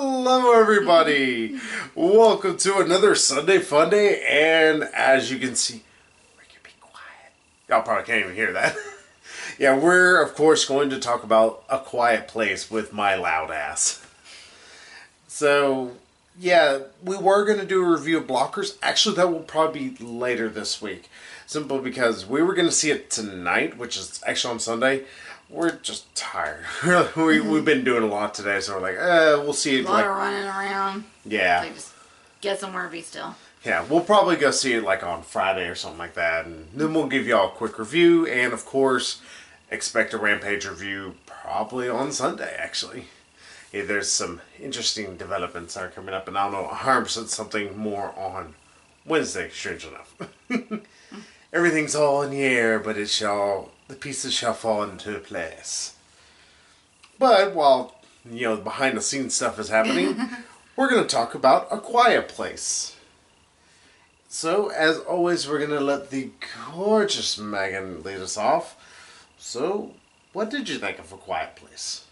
Hello everybody! Welcome to another Sunday Funday, and as you can see, we can be quiet. Y'all probably can't even hear that. Yeah, we're of course going to talk about A Quiet Place with my loud ass. So, yeah, we were going to do a review of Blockers. Actually, that will probably be later this week. Simply because we were going to see it tonight, which is actually on Sunday. We're just tired. We've been doing a lot today, so we're like, we'll see it. A lot of running around. Yeah. Like, just get somewhere and be still. Yeah, we'll probably go see it like on Friday or something like that, and then we'll give y'all a quick review, and of course, expect a Rampage review probably on Sunday, actually. Yeah, there's some interesting developments that are coming up, and I don't know 100% something more on Wednesday, strange enough. Everything's all in the air, but the pieces shall fall into place. But while, behind the scenes stuff is happening, we're going to talk about A Quiet Place. So, as always, we're going to let the gorgeous Megan lead us off. So, what did you think of A Quiet Place?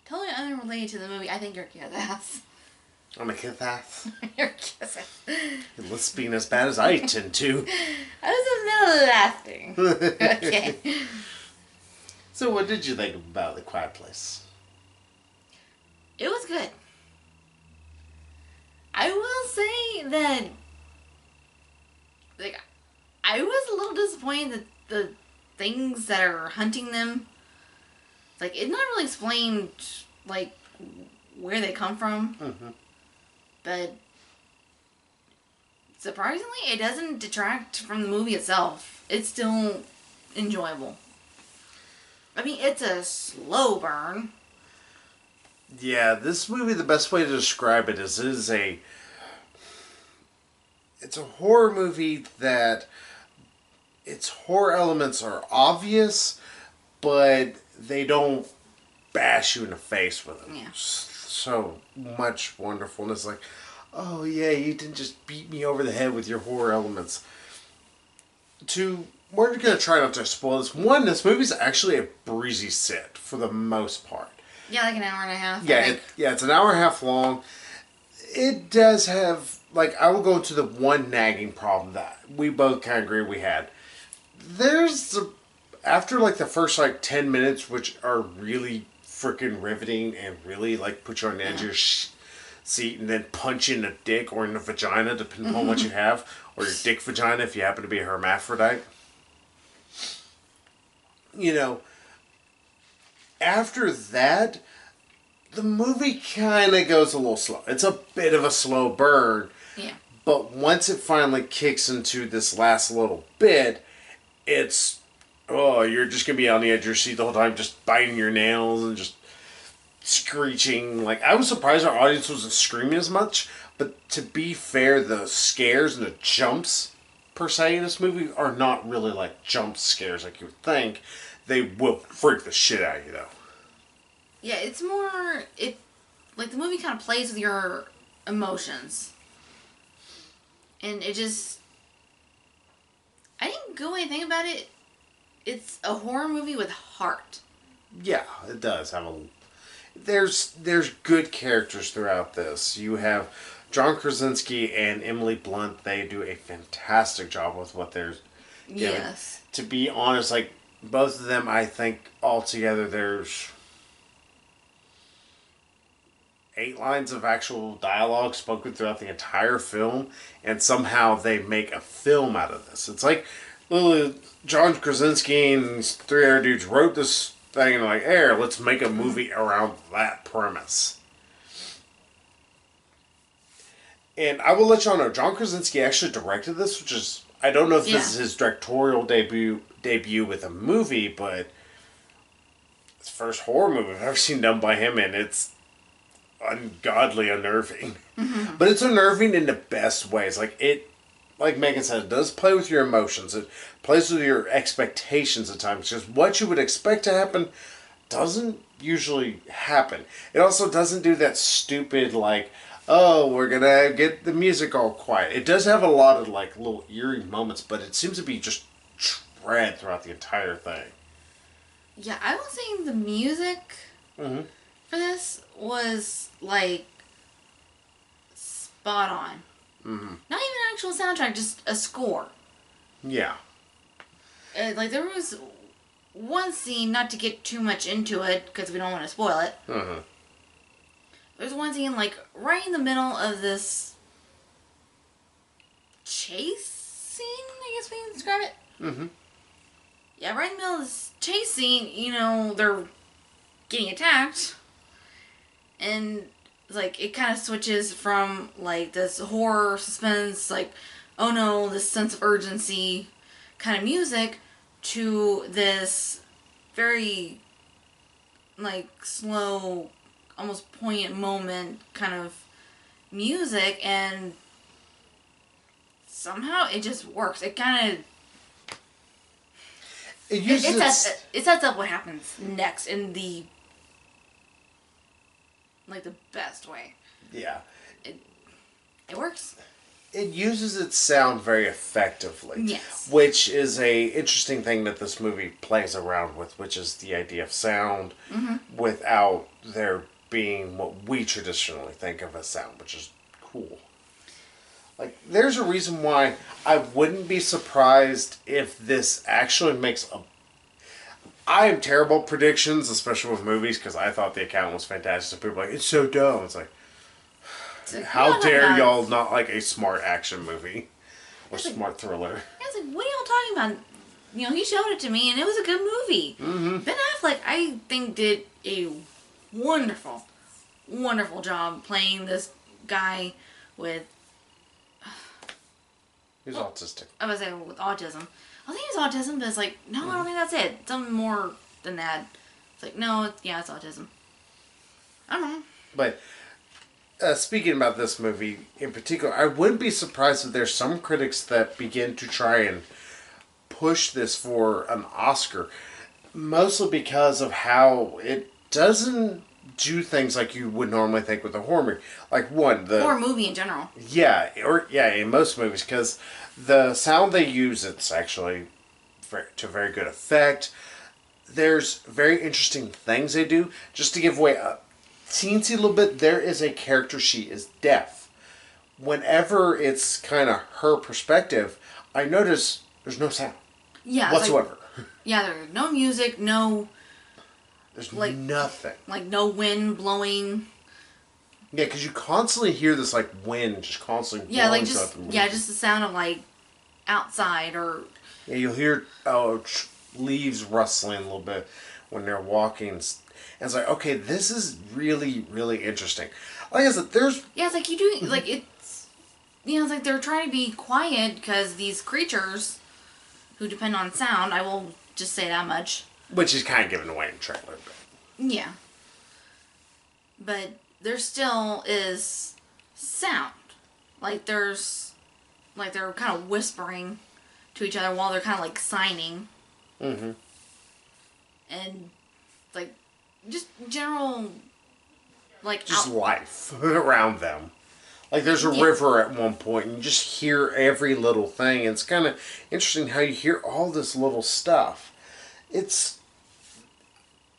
Totally unrelated to the movie. I think you're kiss-ass. I'm a kiss-ass. You're kiss-ass. You're lisping as bad as I tend to. I was in the middle of laughing. Okay. So, what did you think about The Quiet Place? It was good. I will say that, like, I was a little disappointed that the things that are hunting them, like, it's not really explained, like, where they come from. Mm-hmm. But surprisingly, it doesn't detract from the movie itself. It's still enjoyable. I mean, it's a slow burn. Yeah, this movie, the best way to describe it is it's a horror movie that its horror elements are obvious, but they don't bash you in the face with them. Yeah. So much wonderfulness, like, oh yeah, you didn't just beat me over the head with your horror elements. We're going to try not to spoil this. One, this movie's actually a breezy sit for the most part. Yeah, like an hour and a half. Yeah, it's an hour and a half long. It does have, like, I will go to the one nagging problem that we both kind of agree we had. After, like, the first, 10 minutes, which are really freaking riveting and really, put you on the edge of your seat and then punch you in the dick or in the vagina, depending on what you have, or your dick vagina if you happen to be a hermaphrodite. After that, the movie kind of goes a little slow. It's a bit of a slow burn. Yeah. But once it finally kicks into this last little bit, it's, you're just going to be on the edge of your seat the whole time, just biting your nails and just screeching. Like, I was surprised our audience wasn't screaming as much, but to be fair, the scares and the jumps, per se, in this movie are not really like jump scares like you would think. They will freak the shit out of you, though. Yeah, it's more, the movie kind of plays with your emotions. And it just, I think good way to think about it, it's a horror movie with heart. Yeah, it does have there's good characters throughout this. You have John Krasinski and Emily Blunt. They do a fantastic job with what they're giving. Yes. To be honest, both of them, I think altogether there's 8 lines of actual dialogue spoken throughout the entire film, and somehow they make a film out of this. It's like literally John Krasinski and 3 other dudes wrote this thing and let's make a movie around that premise. And I will let y'all know, John Krasinski actually directed this, which is, I don't know if this is his directorial debut with a movie, but it's the first horror movie I've ever seen done by him, and it's ungodly unnerving. Mm-hmm. But it's unnerving in the best ways. Like Megan said, it does play with your emotions. It plays with your expectations at times. Because what you would expect to happen doesn't usually happen. It also doesn't do that stupid, we're going to get the music all quiet. It does have a lot of, little eerie moments, but it seems to be just dread throughout the entire thing. Yeah, I was saying the music for this this was like spot on. Mm-hmm. Not even an actual soundtrack, just a score. Yeah. Like there was one scene, not to get too much into it because we don't want to spoil it. Uh-huh. There's one scene like right in the middle of this chase scene, I guess we can describe it. Mm-hmm. Yeah, right in the middle of this chase scene, you know, they're getting attacked. And like it kind of switches from like this horror suspense, like, oh no, this sense of urgency kind of music to this very like slow, almost poignant moment kind of music, and somehow it just works. It kind of it sets up what happens next in the like the best way. Yeah. It works. It uses its sound very effectively. Yes. Which is a interesting thing that this movie plays around with, which is the idea of sound without there being what we traditionally think of as sound, which is cool. Like, there's a reason why I wouldn't be surprised if this actually makes a... I am terrible at predictions, especially with movies, because I thought The Accountant was fantastic. People are like, it's so dumb. It's like, how dare y'all not like a smart action movie or smart thriller? I was like, what are y'all talking about? You know, he showed it to me, and it was a good movie. Mm-hmm. Ben Affleck, I think, did a wonderful, wonderful job playing this guy with... He's autistic. I was saying with autism. I think it's autism, but it's like, no, I don't think that's it. Something more than that. It's like, no, it's autism. I don't know. But speaking about this movie in particular, I wouldn't be surprised if there's some critics that begin to try and push this for an Oscar, mostly because of how it doesn't do things like you would normally think with a horror movie. Like the horror movie in general. Yeah, in most movies, because the sound they use, it's actually to very good effect. There's very interesting things they do. Just to give away a teensy little bit, there is a character, she is deaf. Whenever it's kind of her perspective, I notice there's no sound whatsoever. There's no music, no... There's nothing. Like no wind blowing. Yeah, because you constantly hear this like wind just constantly blowing just the sound of like outside or... Yeah, you'll hear leaves rustling a little bit when they're walking. And it's like, okay, this is really, really interesting. Like I said, there's... Yeah, it's like you do... Like, it's... You know, it's like they're trying to be quiet because these creatures who depend on sound, I will just say that much. Which is kind of given away in the trailer. But. Yeah. But there still is sound. Like there's... Like they're kind of whispering to each other while they're kind of like signing. Mm-hmm. And like just general like just life around them. Like there's a river at one point and you just hear every little thing. It's kind of interesting how you hear all this little stuff. It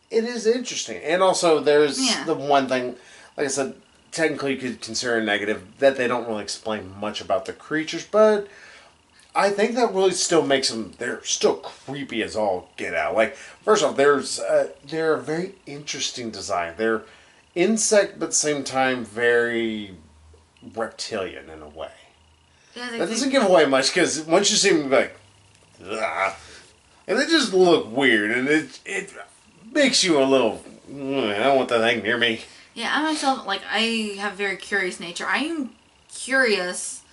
is interesting. And also there's the one thing, like I said, technically you could consider a negative that they don't really explain much about the creatures, but I think that really still makes them, they're still creepy as all get out. Like, first off, they're a very interesting design. They're insect, but at the same time very reptilian in a way. Yeah, that doesn't give away much, because once you see them, like, ugh, and they just look weird, and it makes you a little, I don't want that thing near me. Yeah, I myself, like, I have a very curious nature. I am curious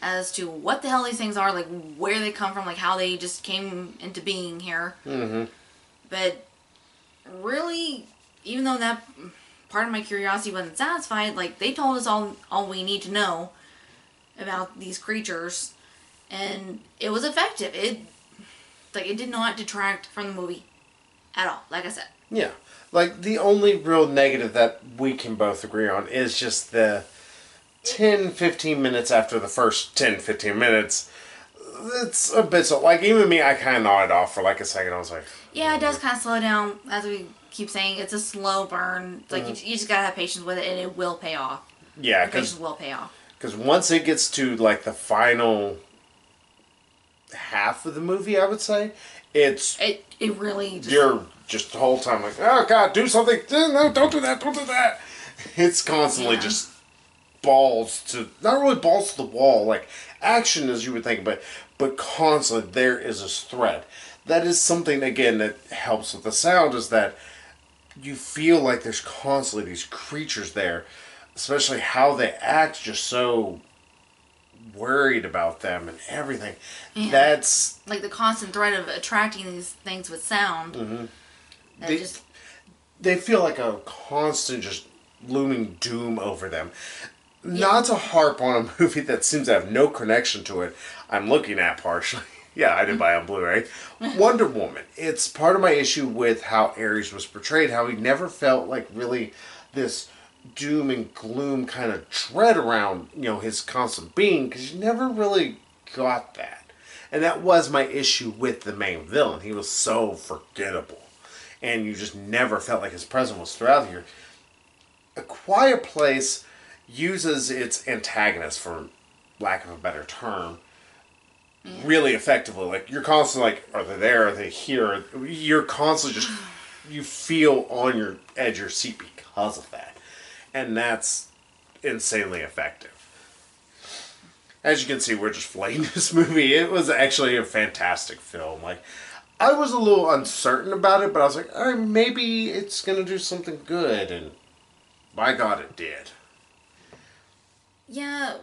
as to what the hell these things are, like, where they come from, like, how they just came into being here. Mm-hmm. But really, even though that part of my curiosity wasn't satisfied, like, they told us all we need to know about these creatures, and it was effective. It did not detract from the movie at all, like I said. Yeah. Like, the only real negative that we can both agree on is just the 10-15 minutes after the first 10-15 minutes. It's a bit so... Like, even me, I kind of gnawed it off for like a second. I was like... Yeah, it does kind of slow down as we keep saying, it's a slow burn. It's like, you just gotta have patience with it, and it will pay off. Yeah, patience will pay off. Because once it gets to, like, the final half of the movie, I would say, It really just... You're just the whole time like, oh, God, do something. No, don't do that, don't do that. It's constantly just balls to... Not really balls to the wall, like, action as you would think, but constantly there is this threat. That is something, again, that helps with the sound, is that you feel like there's constantly these creatures there, especially how they act, just so worried about them and everything. Yeah. That's like the constant threat of attracting these things with sound. Mm-hmm. They feel like a constant just looming doom over them. Yeah. Not to harp on a movie that seems to have no connection to it, I'm looking at partially. Yeah, I did buy on Blu-ray. Wonder Woman. It's part of my issue with how Ares was portrayed, how he never felt like really this doom and gloom kind of dread around, his constant being, because you never really got that. And that was my issue with the main villain. He was so forgettable. And you just never felt like his presence was throughout here. A Quiet Place uses its antagonist, for lack of a better term, really effectively. Like, you're constantly like, are they there? Are they here? You're constantly just, you feel on your edge of your seat because of that. And that's insanely effective. As you can see, we're just flaying this movie. It was actually a fantastic film. Like, I was a little uncertain about it, but I was like, all right, maybe it's going to do something good. And by God, it did. Yeah.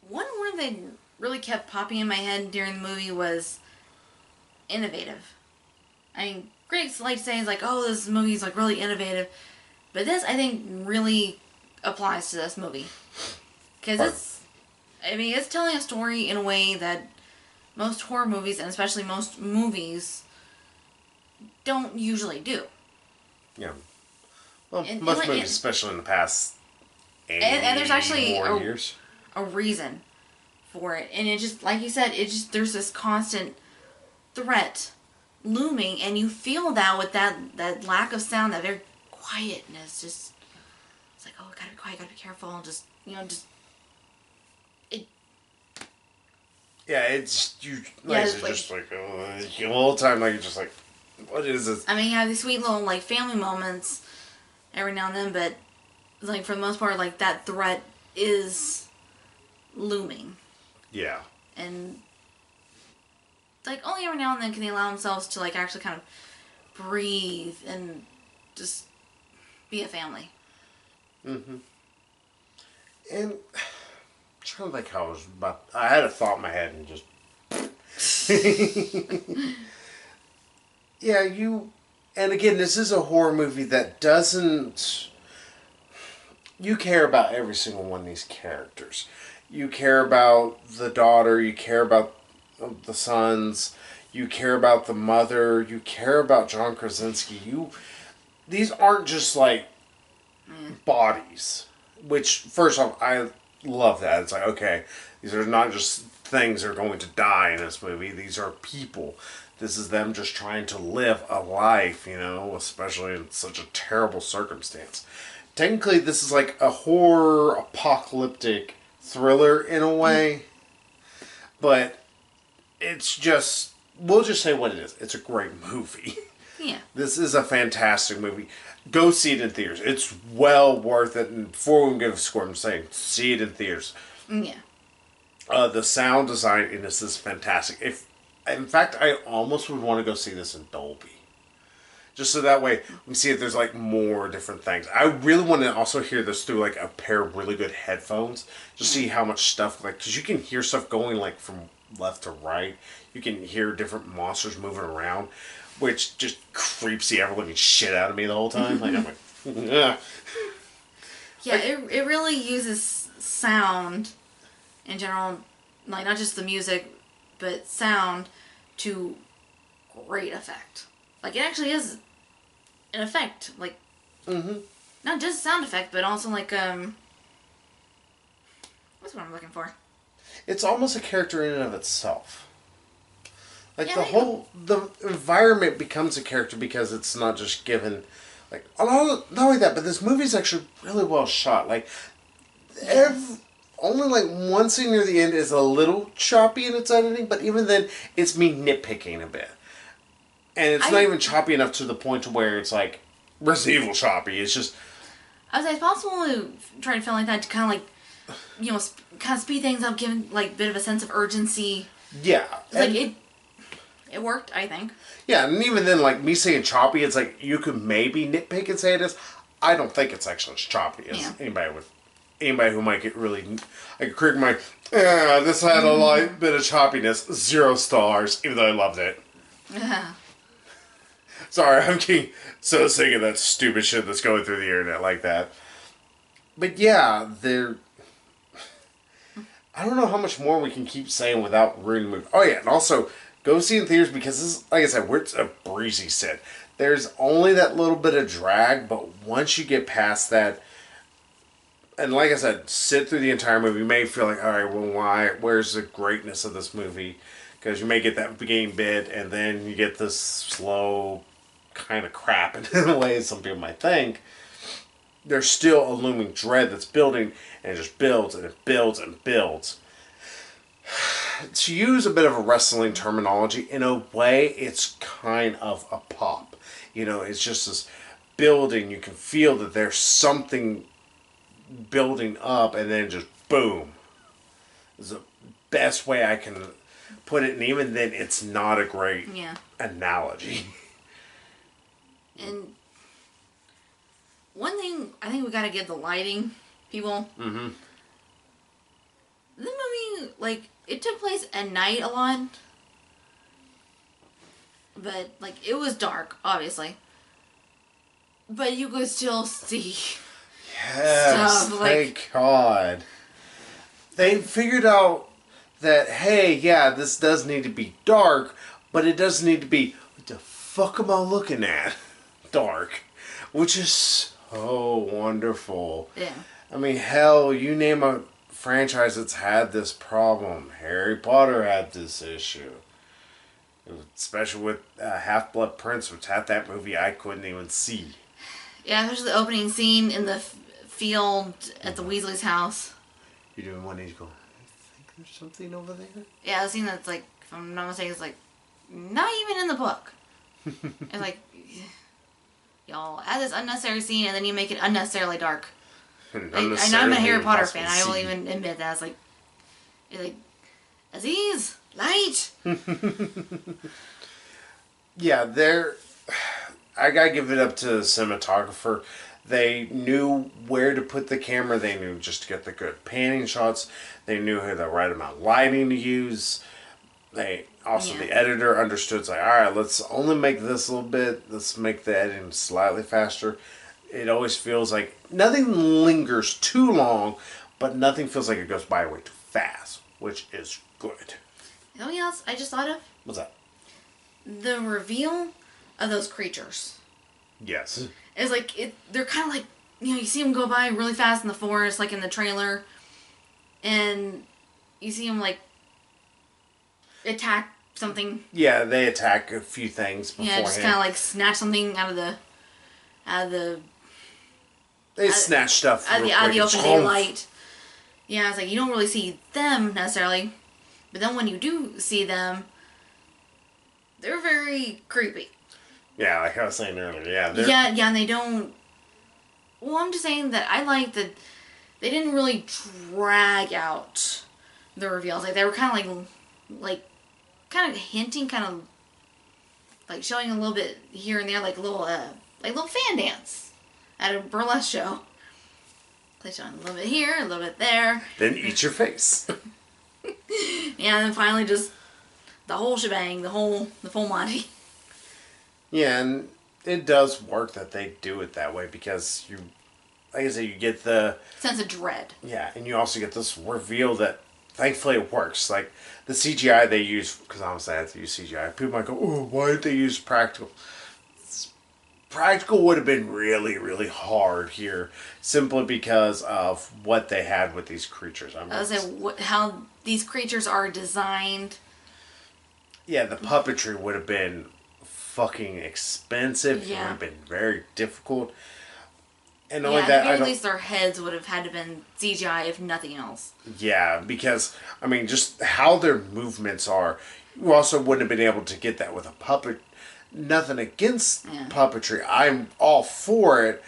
One word that really kept popping in my head during the movie was innovative. I mean, critics like to say, it's like, oh, this movie's like really innovative. But this, I think, really applies to this movie. Because it's telling a story in a way that most horror movies, and especially most movies, don't usually do. Yeah. Well, most movies, especially in the past 80 and there's actually years. A reason for it. And it just, like you said, there's this constant threat looming, and you feel that with that lack of sound, that very quietness. Just, it's like, oh, gotta be quiet, gotta be careful, just it. Yeah, it's you. It's like, just like the whole time, like you're just like, what is this? I mean, you have these sweet little like family moments every now and then, but like for the most part, like that threat is looming. Yeah. And like only every now and then can they allow themselves to like actually kind of breathe and just be a family. Mm-hmm. And I'm trying to think how I was about. I had a thought in my head and just. Yeah, and again, this is a horror movie that doesn't. You care about every single one of these characters. You care about the daughter. You care about the sons. You care about the mother. You care about John Krasinski. These aren't just like bodies. Which, first off, I love that. It's like, okay, these are not just things that are going to die in this movie. These are people. This is them just trying to live a life, especially in such a terrible circumstance. Technically, this is like a horror apocalyptic thriller in a way. But it's just, we'll just say what it is. It's a great movie. Yeah. This is a fantastic movie. Go see it in theaters. It's well worth it. And before we can give a score, I'm saying see it in theaters. Yeah. The sound design in this is fantastic. In fact, I almost would want to go see this in Dolby. Just so that way we can see if there's like more different things. I really want to also hear this through like a pair of really good headphones. Just see how much stuff, like, because you can hear stuff going like from left to right. You can hear different monsters moving around, which just creeps the ever living shit out of me the whole time. Like, I'm like, ugh. Yeah, it really uses sound in general, like not just the music, but sound to great effect. Like, it actually is an effect, like, not just a sound effect, but also like, what's what I'm looking for? It's almost a character in and of itself. Like Yeah, the environment becomes a character because it's not just given, like, not only that, but this movie's actually really well shot. Like, yes. only like one scene near the end is a little choppy in its editing, but even then, it's me nitpicking a bit. And it's not I even choppy enough to the point to where it's like Resident Evil choppy. It's just, I was like, it's possible to try to film like that to kind of like, kind of speed things up, give like a bit of a sense of urgency. yeah. Like it worked, I think. Yeah, and even then, like, me saying choppy, it's like, you could maybe nitpick and say it is. I don't think it's actually as choppy as anybody who might get really, like, critic might, this had a light bit of choppiness, 0 stars, even though I loved it. Sorry, I'm getting so sick of that stupid shit that's going through the internet like that. But yeah, I don't know how much more we can keep saying without ruining the movie. Oh yeah, and also, go see in theaters because this is, like I said, it's a breezy sit. There's only that little bit of drag, but once you get past that, and like I said, sit through the entire movie, you may feel like, alright, well, where's the greatness of this movie? Because you may get that beginning bit, and then you get this slow kind of crap in a way some people might think. There's still a looming dread that's building, and it just builds, and it builds, and builds. To use a bit of a wrestling terminology, in a way, it's kind of a pop. It's just this building. You can feel that there's something building up, and then just boom. Is the best way I can put it, and even then, it's not a great analogy. And one thing I think we gotta give the lighting people. Mm-hmm. The movie, like, it took place at night a lot. But, like, it was dark, obviously. But you could still see Yes, stuff. thank God. They figured out that, hey, yeah, this does need to be dark, but it doesn't need to be, what the fuck am I looking at? Dark. Which is so wonderful. Yeah. I mean, hell, you name a franchise that's had this problem. Harry Potter had this issue. Especially with Half-Blood Prince, which had that movie I couldn't even see. Yeah, especially the opening scene in the field at the Weasley's house. You're doing one, you go, I think there's something over there? Yeah, the scene that's like, if I'm not mistaken, it's like, not even in the book. It's like, y'all add this unnecessary scene and then you make it unnecessarily dark. I know I'm a Harry Potter fan. I will even admit that. It's like, Aziz, light. Yeah, I gotta give it up to the cinematographer. They knew where to put the camera. They knew just to get the good panning shots. They knew the right amount of lighting to use. The editor understood. It's like, all right, let's only make this a little bit. Let's make the editing slightly faster. It always feels like nothing lingers too long, but nothing feels like it goes by way too fast, which is good. You know what else I just thought of? What's that? The reveal of those creatures. Yes. It's like, they're kind of like, you see them go by really fast in the forest, like in the trailer, and you see them, like, attack something. Yeah, they attack a few things beforehand. Yeah, just kind of like snatch something out of the They snatch stuff out of the open daylight. Yeah, it's like you don't really see them necessarily, but then when you do see them, they're very creepy. Yeah, like I was saying earlier. Yeah, and they don't. Well, I'm just saying that I like that they didn't really drag out the reveals. Like they were kind of like kind of hinting, kind of like showing a little bit here and there, like little fan dance at a burlesque show. They showing a little bit here, a little bit there. Then eat your face. Yeah, and then finally just the whole shebang, the full Monty. Yeah, and it does work that they do it that way because like I said, you get the sense of dread. Yeah, and you also get this reveal that thankfully it works. Like the CGI they use, because honestly I have to use CGI. People might go, "Oh, why did they use practical?" Practical would have been really, really hard here, simply because of what they had with these creatures. I was saying how these creatures are designed. Yeah, the puppetry would have been fucking expensive. It would Yeah. have been very difficult. And not Yeah, only at the that, I very don't. least their heads would have had to been CGI if nothing else. Yeah, because I mean, just how their movements are. You also wouldn't have been able to get that with a puppet. Nothing against Yeah. puppetry. I'm all for it,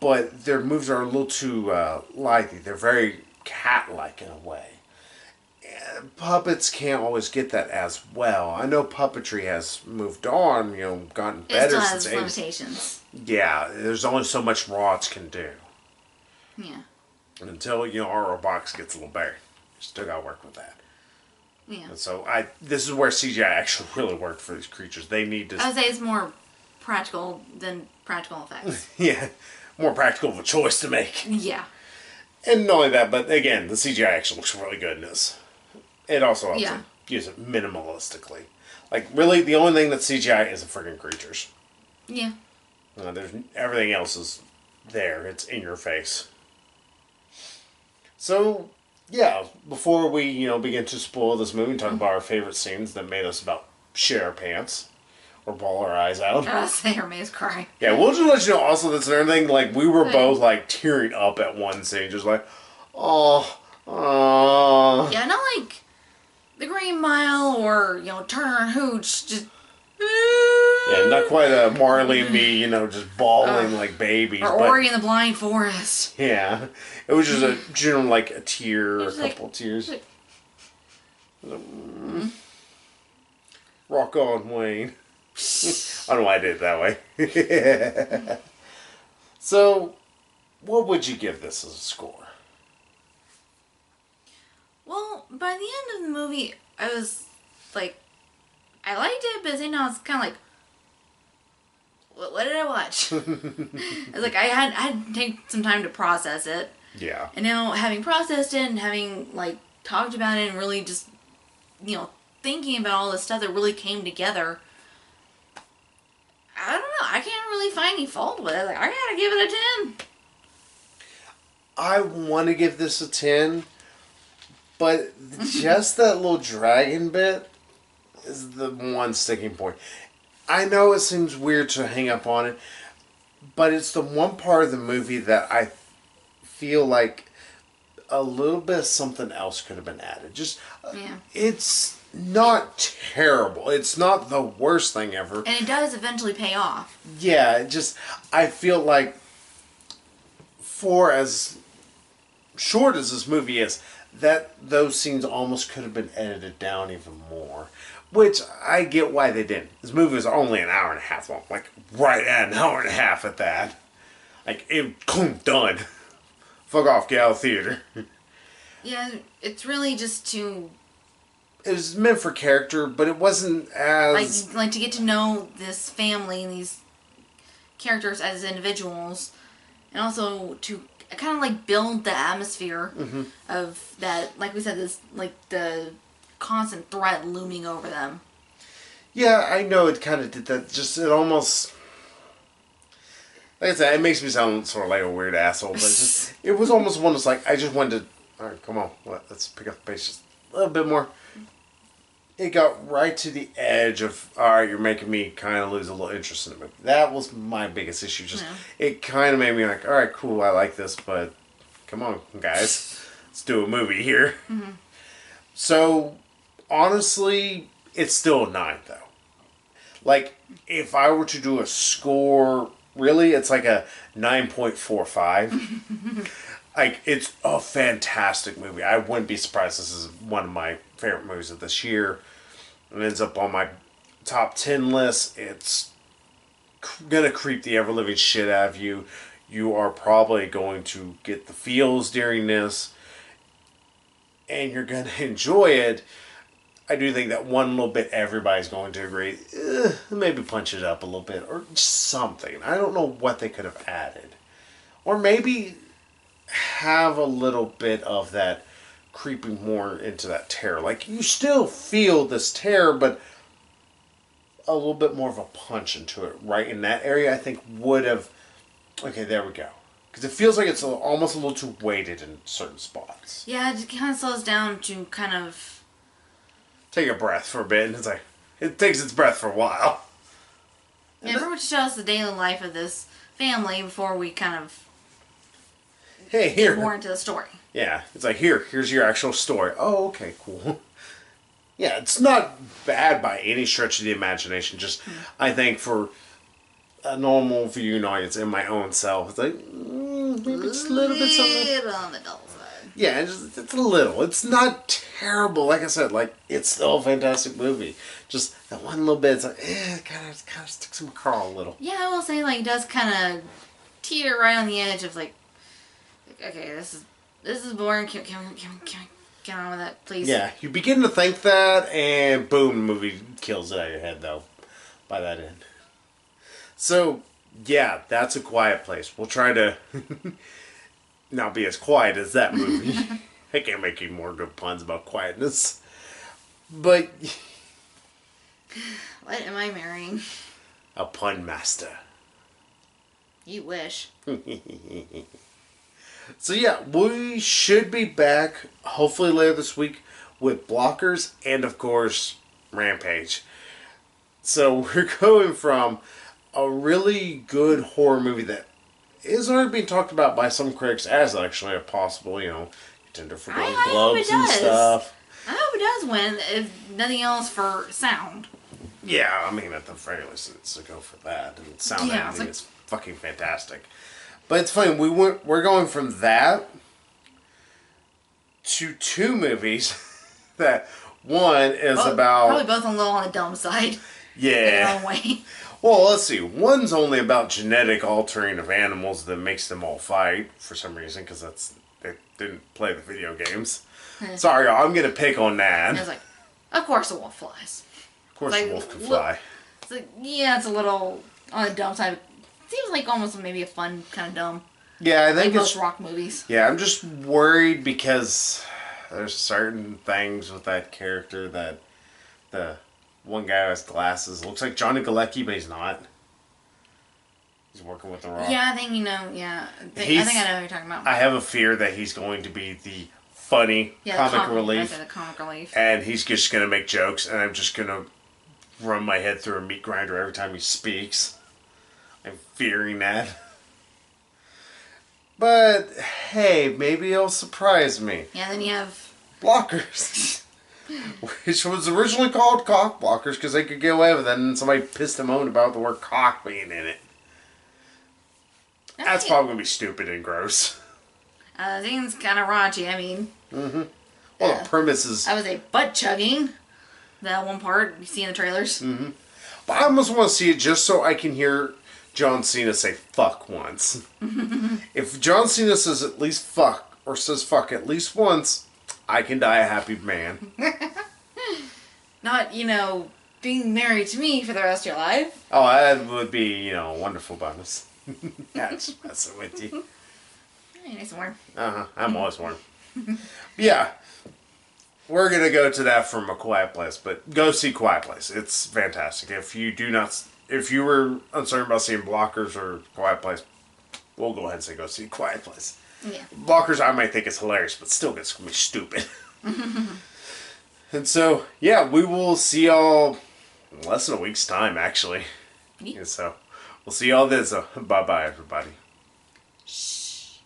but their moves are a little too lithe. They're very cat-like in a way. And puppets can't always get that as well. I know puppetry has moved on, gotten It better still since has 80s. limitations. Yeah, there's only so much robots can do. Yeah. And until, our robotics gets a little better. Still gotta work with that. Yeah. And so this is where CGI actually really worked for these creatures. They need to I would say it's more practical than practical effects. yeah, more practical of a choice to make. Yeah. And not only that, but again, the CGI actually looks really good in this. It also helps Yeah. them use it minimalistically. Like really, the only thing that CGI is the friggin' creatures. Yeah. There's everything else is there. It's in your face. So yeah, before we begin to spoil this movie and talk about our favorite scenes that made us about shit our pants or bawl our eyes out. Say her maze cry. Yeah, we'll just let you know also that's another thing, like we were both like tearing up at one scene, just like, oh. Yeah, not like the Green Mile or, Turner and Hooch, just... Yeah, not quite a Marley and me, just bawling like babies. Or Ori in the Blind Forest. Yeah. It was just a general, like, a tear, a like- couple tears. Rock on, Wayne. I don't know why I did it that way. So, what would you give this as a score? Well, by the end of the movie, I was like, I liked it, but then I was kind of like, what did I watch? I was like, I had to take some time to process it. Yeah. And now, having processed it and having, talked about it and really just, thinking about all this stuff that really came together, I don't know. I can't really find any fault with it. I gotta give it a 10. I want to give this a 10, but just that little dragon bit is the one sticking point. I know it seems weird to hang up on it, but it's the one part of the movie that I feel like a little bit of something else could have been added. Just, it's not terrible. It's not the worst thing ever. And it does eventually pay off. Yeah, I feel like for as short as this movie is, that those scenes almost could have been edited down even more. Which I get why they didn't. This movie was only an hour and a half long. Like, right at an hour and a half at that. Like, done. Fuck off, get out of the theater. Yeah, it's really just to... It was meant for character, but it wasn't as... Like to get to know this family and these characters as individuals. And also to kind of, build the atmosphere of that, like we said, this, the constant threat looming over them. Yeah, I know it kind of did that. Just, it almost... Like I said, it makes me sound sort of like a weird asshole, but it was almost one that's like, I just wanted to... Alright, come on. Let's pick up the pace just a little bit more. It got right to the edge of, alright, you're making me kind of lose a little interest in the movie. That was my biggest issue. Just, it kind of made me like, alright, cool, I like this, but come on, guys. Let's do a movie here. Mm-hmm. So, honestly, it's still a 9, though. Like, if I were to do a score, really, it's like a 9.45. Like, it's a fantastic movie. I wouldn't be surprised. This is one of my favorite movies of this year. It ends up on my top 10 list. It's gonna creep the ever-living shit out of you. You are probably going to get the feels during this. And you're gonna enjoy it. I do think that one little bit everybody's going to agree, maybe punch it up a little bit. Or something. I don't know what they could have added. Or maybe... have a little bit of that creeping more into that terror. Like, you still feel this terror, but a little bit more of a punch into it right in that area, I think would have... Okay, there we go. Because it feels like it's almost a little too weighted in certain spots. Yeah, it kind of slows down to kind of... Take a breath for a bit, and it's like, It takes its breath for a while. Yeah, pretty much show us the daily life of this family before we kind of Hey, get here. more into the story. Yeah, it's like, here's your actual story. Oh, okay, cool. Yeah, it's not bad by any stretch of the imagination. Just, I think for a normal viewing audience and my own self, it's like, maybe just a little bit something. Little on the dull side. Yeah, it's a little. It's not terrible. Like I said, like, it's still a fantastic movie. Just that one little bit, it's like, it kind of sticks in my craw a little. Yeah, I will say, like, it does kind of teeter right on the edge of, like, okay, this is boring. Can we get on with that, please? Yeah, you begin to think that, and boom, the movie kills it out of your head, though, by that end. So, yeah, that's A Quiet Place. We'll try to not be as quiet as that movie. I can't make any more good puns about quietness. But... What am I marrying? A pun master. You wish. So yeah, we should be back hopefully later this week with Blockers and of course Rampage. So we're going from a really good horror movie that is already being talked about by some critics as actually a possible, contender for Golden Globes and stuff. I hope it does win, if nothing else, for sound. Yeah, I mean, at the very least, it's a go for that. And sound editing is fucking fantastic. But it's funny, we're going from that to two movies that one is about... Probably both a little on the dumb side. Yeah. In their own way. Well, let's see. One's only about genetic altering of animals that makes them all fight for some reason, because they didn't play the video games. Sorry, y'all, I'm going to pick on that. It's like, of course a wolf flies. Of course a wolf can fly. It's like, yeah, it's a little on the dumb side. Seems like almost maybe a fun kind of dumb. Yeah, I think like most rock movies. Yeah, I'm just worried because there's certain things with that character that the one guy who has glasses looks like Johnny Galecki, but he's not. He's working with the Rock. Yeah, I think yeah. I think I know who you're talking about. I have a fear that he's going to be the funny comic relief. The comic relief. And he's just going to make jokes, and I'm just going to run my head through a meat grinder every time he speaks. I'm fearing that. But, hey, maybe it'll surprise me. Yeah, then you have... Blockers. Which was originally called Cock Blockers because they could get away with it, and somebody pissed and moaned about the word cock being in it. That's probably going to be stupid and gross. I think it's kind of raunchy, I mean... Mm-hmm. Well, the premise is... I was a butt chugging. That one part you see in the trailers. Mm-hmm. But I almost want to see it just so I can hear John Cena say fuck once. If John Cena says at least fuck, or says fuck at least once, I can die a happy man. Not, being married to me for the rest of your life. Oh, that would be, a wonderful bonus. Yeah, just messing with you. Hey, nice and warm. Uh-huh, I'm always warm. Yeah, we're going to go to that from A Quiet Place, but go see Quiet Place. It's fantastic. If you were uncertain about seeing Blockers or Quiet Place, we'll go ahead and say go see Quiet Place. Yeah. Blockers I might think is hilarious, but still it's going to be stupid. And so, yeah, we will see y'all in less than a week's time, actually. Yeah. And so, we'll see y'all then. So, bye-bye, everybody. Shh.